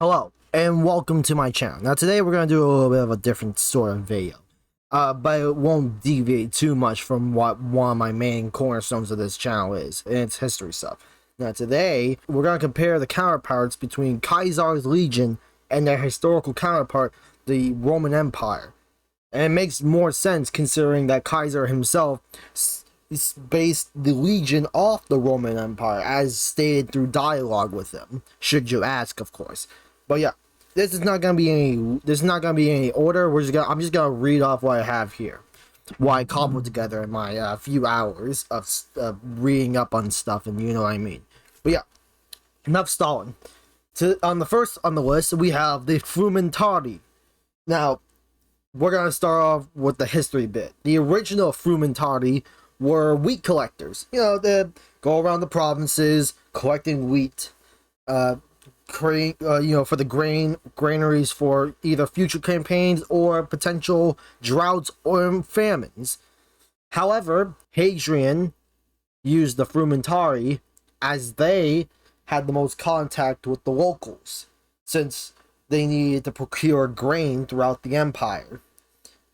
Hello, and welcome to my channel. Now today we're going to do a little bit of a different sort of video. But it won't deviate too much from what one of my main cornerstones of this channel is, and it's history stuff. Now today, we're going to compare the counterparts between Caesar's Legion and their historical counterpart, the Roman Empire. And it makes more sense considering that Caesar himself based the Legion off the Roman Empire, as stated through dialogue with him, should you ask, of course. But yeah, this is not gonna be any order. I'm just gonna read off what I have here, what I cobbled together in my few hours of reading up on stuff, and you know what I mean. But yeah, enough stalling. On the list we have the Frumentari. Now we're gonna start off with the history bit. The original Frumentari were wheat collectors. You know, they go around the provinces collecting wheat. For the granaries for either future campaigns or potential droughts or famines. However, Hadrian used the Frumentari as they had the most contact with the locals, since they needed to procure grain throughout the empire,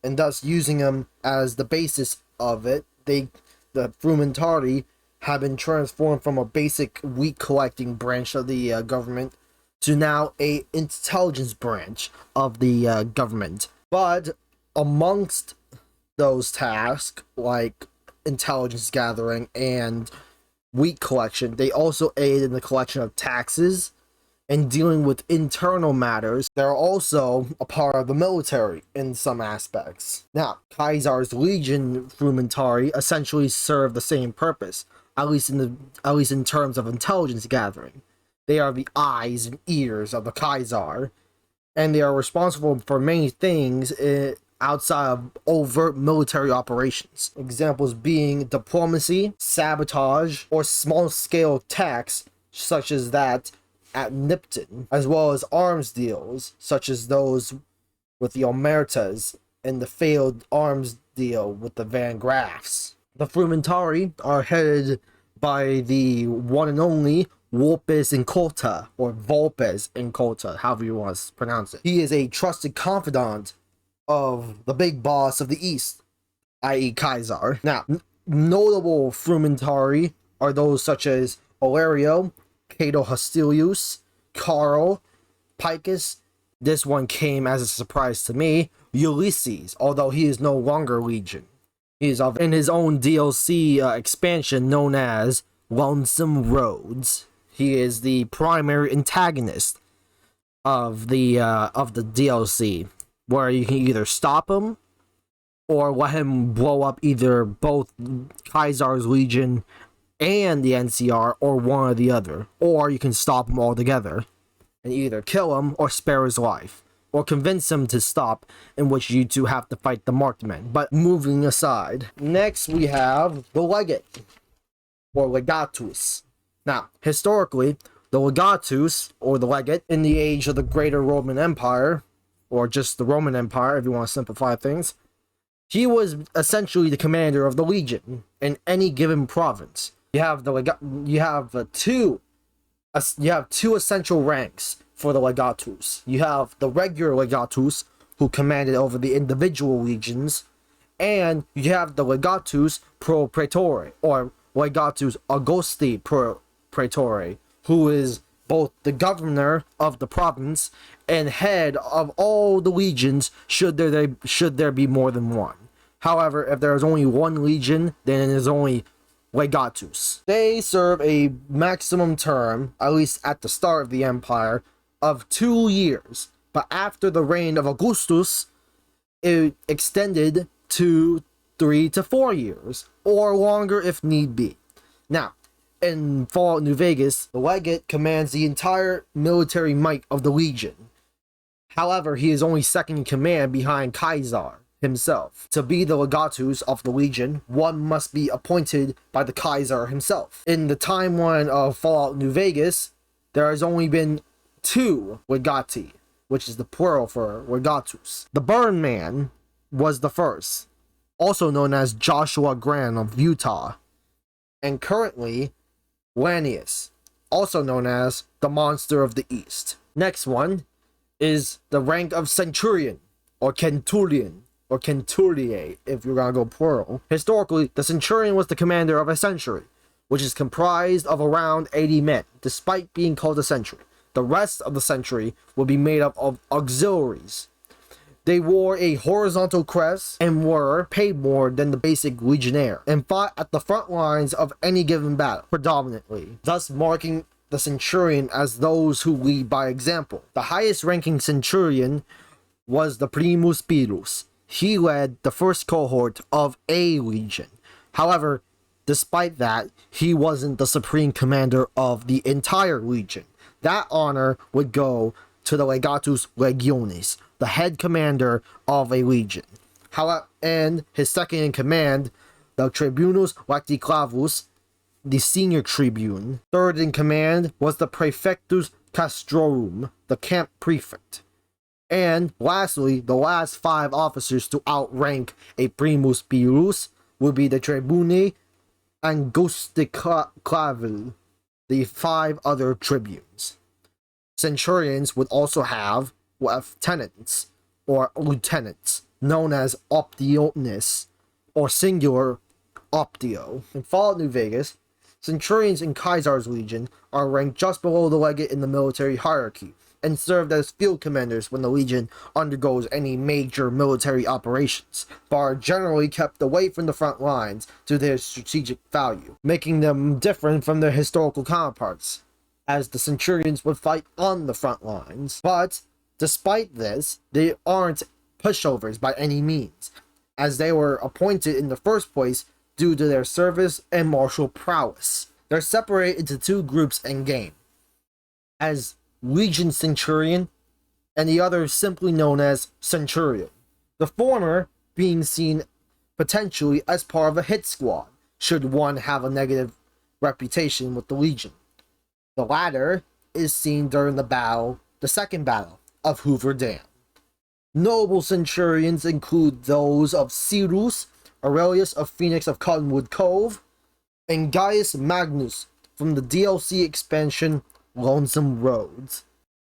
and thus using them as the basis of it, the Frumentari have been transformed from a basic wheat collecting branch of the government to now a intelligence branch of the government. But amongst those tasks, like intelligence gathering and wheat collection, they also aid in the collection of taxes and dealing with internal matters. They're also a part of the military in some aspects. Now, Caesar's Legion Frumentari essentially serve the same purpose, at least in terms of intelligence gathering. They are the eyes and ears of the Caesar, and they are responsible for many things outside of overt military operations. Examples being diplomacy, sabotage, or small-scale attacks, such as that at Nipton, as well as arms deals, such as those with the Omertas and the failed arms deal with the Van Graffs. The Frumentari are headed by the one and only Vulpes Inculta, or Vulpes Inculta, however you want to pronounce it. He is a trusted confidant of the big boss of the East, i.e. Caesar. Now, notable Frumentari are those such as Olerio, Cato Hostilius, Carl, Picus. This one came as a surprise to me. Ulysses, although he is no longer Legion. He is in his own DLC expansion known as Lonesome Roads. He is the primary antagonist of the DLC, where you can either stop him or let him blow up either both Caesar's Legion and the NCR, or one or the other. Or you can stop him altogether and either kill him or spare his life, or convince him to stop, in which you two have to fight the marked men. But moving aside, next we have the Legate, or Legatus. Now, historically, the Legatus, or the Legate, in the age of the Greater Roman Empire, or just the Roman Empire if you want to simplify things, he was essentially the commander of the Legion in any given province. You have two essential ranks for the Legatus. You have the regular Legatus, who commanded over the individual legions, and you have the Legatus pro praetore, or Legatus Augusti pro praetore, who is both the governor of the province and head of all the legions should there be more than one. However, if there is only one legion, then it is only Legatus. They serve a maximum term, at least at the start of the empire, of 2 years, but after the reign of Augustus, it extended to 3 to 4 years, or longer if need be. Now, in Fallout New Vegas, the Legate commands the entire military might of the Legion. However, he is only second in command behind Caesar himself. To be the Legatus of the Legion, one must be appointed by the Caesar himself. In the timeline of Fallout New Vegas, there has only been 2 Legati, which is the plural for Legatus. The Burn Man was the first, also known as Joshua Grant of Utah, and currently Lanius, also known as the Monster of the East. Next one is the rank of Centurion, or Centurion, or Centurier, if you're gonna go plural. Historically, the Centurion was the commander of a century, which is comprised of around 80 men, despite being called a century. The rest of the century would be made up of auxiliaries. They wore a horizontal crest and were paid more than the basic legionnaire, and fought at the front lines of any given battle, predominantly, thus marking the centurion as those who lead by example. The highest ranking centurion was the primus pilus. He led the first cohort of a legion. However, despite that, he wasn't the supreme commander of the entire legion. That honor would go to the Legatus Legionis, the head commander of a legion. However, and his second in command, the Tribunus Lacticlavus, the senior tribune. Third in command was the Praefectus Castrorum, the camp prefect. And lastly, the last 5 officers to outrank a primus pilus would be the Tribuni Angusticlavi, the 5 other tribunes. Centurions would also have lieutenants, or lieutenants, known as optionis, or singular optio. In Fallout New Vegas, Centurions in Caesar's Legion are ranked just below the legate in the military hierarchy, and served as field commanders when the Legion undergoes any major military operations, but are generally kept away from the front lines due to their strategic value, making them different from their historical counterparts, as the Centurions would fight on the front lines. But despite this, they aren't pushovers by any means, as they were appointed in the first place due to their service and martial prowess. They're separated into 2 groups in game, as Legion Centurion, and the other simply known as Centurion. The former being seen potentially as part of a hit squad, should one have a negative reputation with the Legion. The latter is seen during the second battle of Hoover Dam. Notable Centurions include those of Cyrus Aurelius of Phoenix of Cottonwood Cove, and Gaius Magnus from the DLC expansion Lonesome Roads.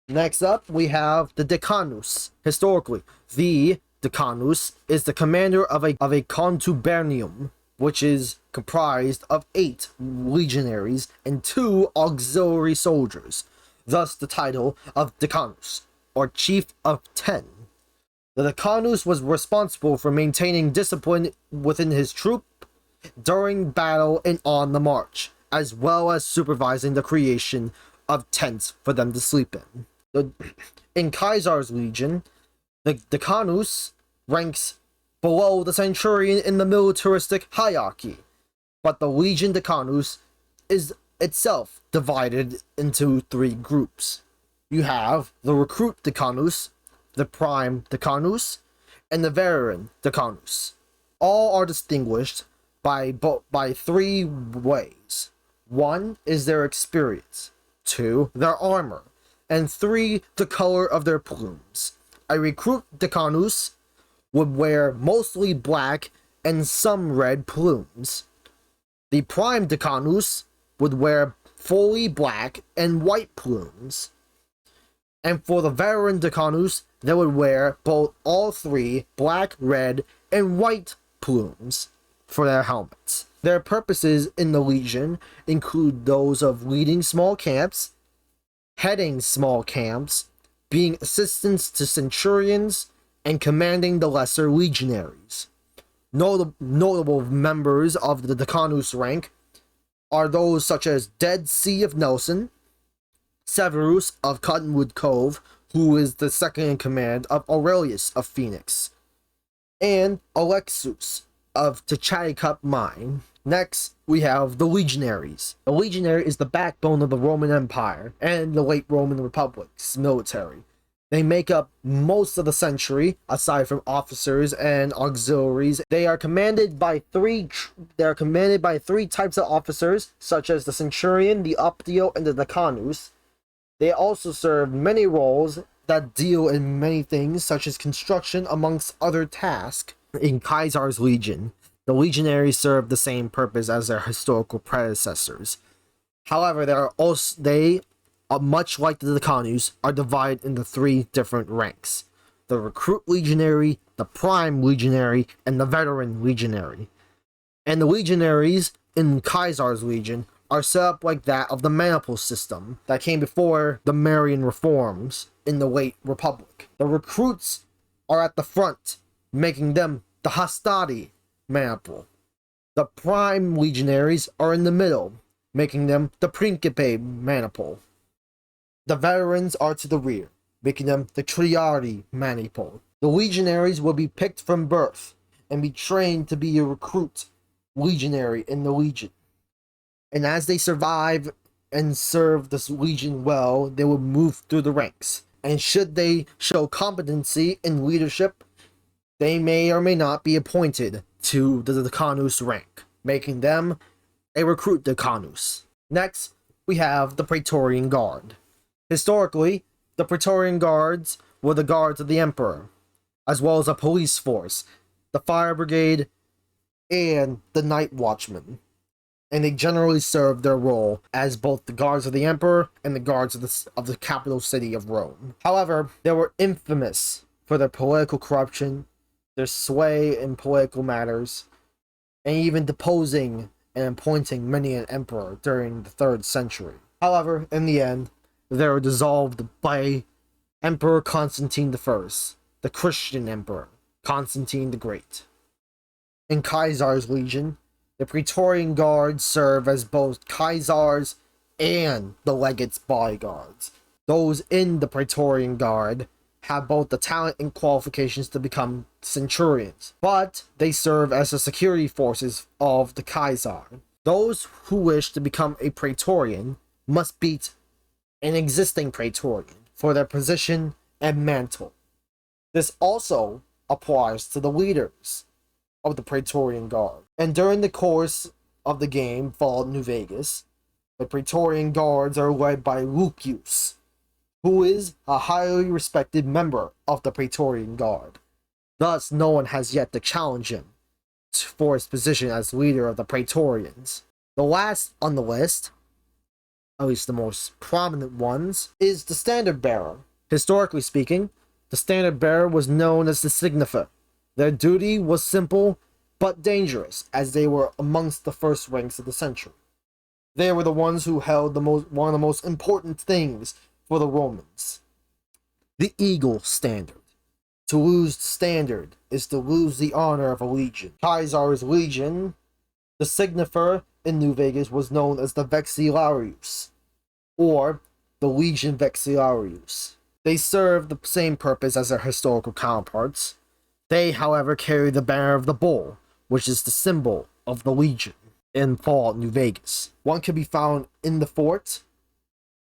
Next up, we have the Decanus. Historically, the Decanus is the commander of a contubernium, which is comprised of 8 legionaries and 2 auxiliary soldiers, thus the title of Decanus, or Chief of 10. The Decanus was responsible for maintaining discipline within his troop during battle and on the march, as well as supervising the creation of tents for them to sleep in. In Caesar's Legion, the Decanus ranks below the Centurion in the militaristic hierarchy, but the Legion Decanus is itself divided into 3 groups. You have the Recruit Decanus, the Prime Decanus, and the Veteran Decanus. All are distinguished by 3 ways. 1 is their experience, 2 their armor, and 3 the color of their plumes. A Recruit Decanus would wear mostly black and some red plumes. The Prime Decanus would wear fully black and white plumes. And for the Veteran Decanus, they would wear all 3 black, red, and white plumes for their helmets. Their purposes in the Legion include those of leading small camps, heading small camps, being assistants to centurions, and commanding the lesser legionaries. Notable members of the Decanus rank are those such as Dead Sea of Nelson, Severus of Cottonwood Cove, who is the second in command of Aurelius of Phoenix, and Alexus of Tachaicup Mine. Next, we have the Legionaries. The Legionary is the backbone of the Roman Empire and the late Roman Republic's military. They make up most of the century, aside from officers and auxiliaries. They are commanded by 3 types of officers, such as the Centurion, the Optio, and the Decanus. They also serve many roles that deal in many things, such as construction, amongst other tasks. In Caesar's Legion, the legionaries serve the same purpose as their historical predecessors. However, they much like the Decanus, are divided into 3 different ranks: the Recruit Legionary, the Prime Legionary, and the Veteran Legionary. And the Legionaries in Caesar's Legion are set up like that of the maniple system that came before the Marian reforms in the late Republic. The recruits are at the front, making them the Hastati maniple. The Prime Legionaries are in the middle, making them the Principe maniple. The veterans are to the rear, making them the Triardi maniple. The Legionaries will be picked from birth and be trained to be a recruit legionary in the Legion. And as they survive and serve this Legion well, they will move through the ranks. And should they show competency in leadership, they may or may not be appointed to the Decanus rank, making them a recruit Decanus. Next, we have the Praetorian Guard. Historically, the Praetorian Guards were the guards of the Emperor, as well as a police force, the fire brigade, and the night watchman. And they generally served their role as both the guards of the Emperor and the guards of the capital city of Rome. However, they were infamous for their political corruption, their sway in political matters, and even deposing and appointing many an emperor during the 3rd century. However, in the end, they were dissolved by Emperor Constantine I, the Christian Emperor, Constantine the Great. In Caesar's Legion, the Praetorian Guards serve as both Caesar's and the Legate's bodyguards. Those in the Praetorian Guard have both the talent and qualifications to become Centurions, but they serve as the security forces of the Caesar. Those who wish to become a Praetorian must beat an existing Praetorian for their position and mantle. This also applies to the leaders of the Praetorian Guard. And during the course of the game Fallout New Vegas, the Praetorian Guards are led by Lucius, who is a highly respected member of the Praetorian Guard. Thus, no one has yet to challenge him for his position as leader of the Praetorians. The last on the list, at least the most prominent ones, is the Standard Bearer. Historically speaking, the Standard Bearer was known as the Signifer. Their duty was simple but dangerous, as they were amongst the first ranks of the century. They were the ones who held one of the most important things for the Romans: the Eagle Standard. To lose the standard is to lose the honor of a legion. Caesar's Legion, the Signifer in New Vegas, was known as the Vexillarius, or the Legion Vexillarius. They serve the same purpose as their historical counterparts. They, however, carry the banner of the bull, which is the symbol of the Legion in Fallout New Vegas. One can be found in the fort.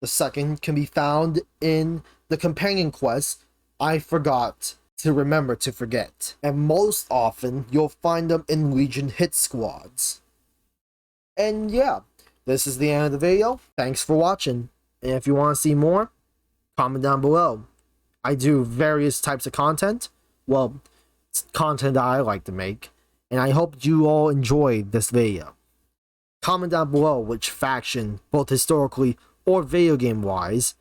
The second can be found in the companion quest, I Forgot to Remember to Forget. And most often, you'll find them in Legion hit squads. And yeah, this is the end of the video. Thanks for watching. And if you want to see more, comment down below. I do various types of content. Well, it's content that I like to make. And I hope you all enjoyed this video. Comment down below which faction, both historically or video game wise,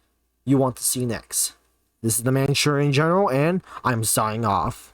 you want to see next. This is the Manchurian General, and I'm signing off.